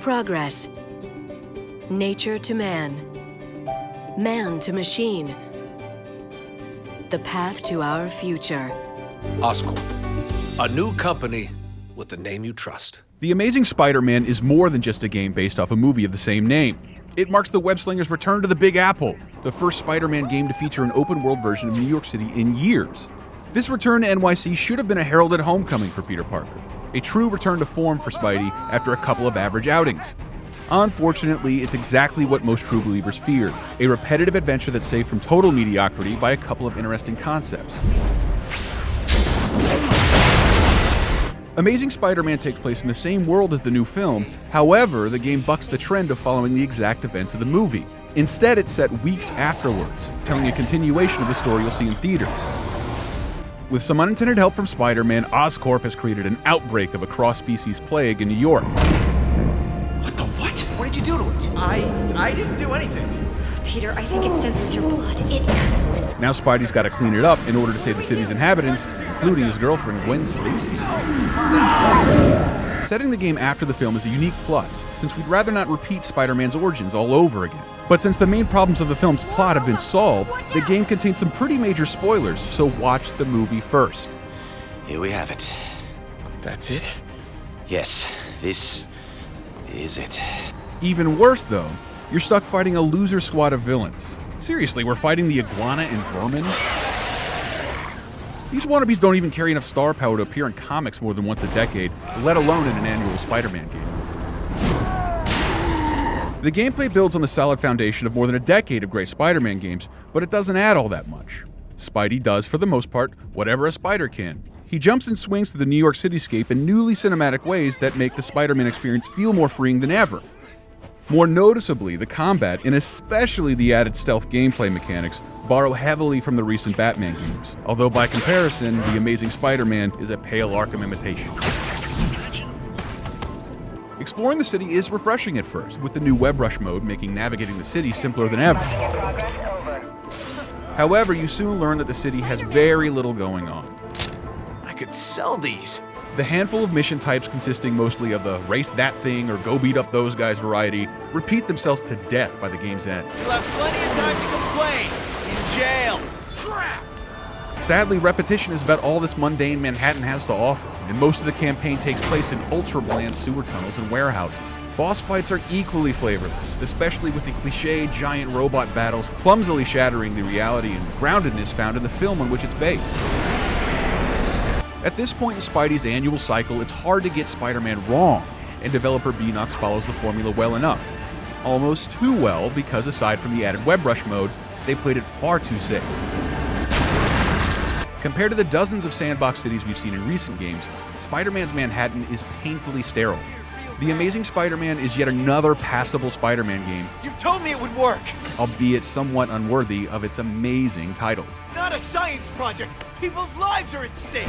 progress. Nature to man. Man to machine. The path to our future. Oscorp, a new company with the name you trust. The Amazing Spider-Man is more than just a game based off a movie of the same name. It marks the web-slinger's return to the Big Apple, the first Spider-Man game to feature an open-world version of New York City in years. This return to NYC should have been a heralded homecoming for Peter Parker, a true return to form for Spidey after a couple of average outings. Unfortunately, it's exactly what most true believers feared, a repetitive adventure that's saved from total mediocrity by a couple of interesting concepts. Amazing Spider-Man takes place in the same world as the new film, however, the game bucks the trend of following the exact events of the movie. Instead, it's set weeks afterwards, telling a continuation of the story you'll see in theaters. With some unintended help from Spider-Man, Oscorp has created an outbreak of a cross-species plague in New York. What the what? What did you do to it? I didn't do anything. Peter, I think it senses your blood. It knows. Now Spidey's got to clean it up in order to save the city's inhabitants, including his girlfriend, Gwen Stacy. Setting the game after the film is a unique plus, since we'd rather not repeat Spider-Man's origins all over again. But since the main problems of the film's plot have been solved, the game contains some pretty major spoilers, so watch the movie first. Here we have it. That's it? Yes, this is it. Even worse, though, you're stuck fighting a loser squad of villains. Seriously, we're fighting the Iguana and Vermin? These wannabes don't even carry enough star power to appear in comics more than once a decade, let alone in an annual Spider-Man game. The gameplay builds on the solid foundation of more than a decade of great Spider-Man games, but it doesn't add all that much. Spidey does, for the most part, whatever a spider can. He jumps and swings through the New York cityscape in newly cinematic ways that make the Spider-Man experience feel more freeing than ever. More noticeably, the combat, and especially the added stealth gameplay mechanics, borrow heavily from the recent Batman games, although by comparison, The Amazing Spider-Man is a pale Arkham imitation. Exploring the city is refreshing at first, with the new Web Rush mode making navigating the city simpler than ever. However, you soon learn that the city has very little going on. I could sell these. The handful of mission types consisting mostly of the race that thing or go beat up those guys variety repeat themselves to death by the game's end. You'll have plenty of time to complain. In jail. Crap! Sadly, repetition is about all this mundane Manhattan has to offer, and most of the campaign takes place in ultra-bland sewer tunnels and warehouses. Boss fights are equally flavorless, especially with the cliché giant robot battles clumsily shattering the reality and groundedness found in the film on which it's based. At this point in Spidey's annual cycle, it's hard to get Spider-Man wrong, and developer Beanox follows the formula well enough. Almost too well, because aside from the added Web Rush mode, they played it far too safe. Compared to the dozens of sandbox cities we've seen in recent games, Spider-Man's Manhattan is painfully sterile. The Amazing Spider-Man is yet another passable Spider-Man game, You told me it would work. albeit somewhat unworthy of its amazing title. Not a science project. People's lives are at stake.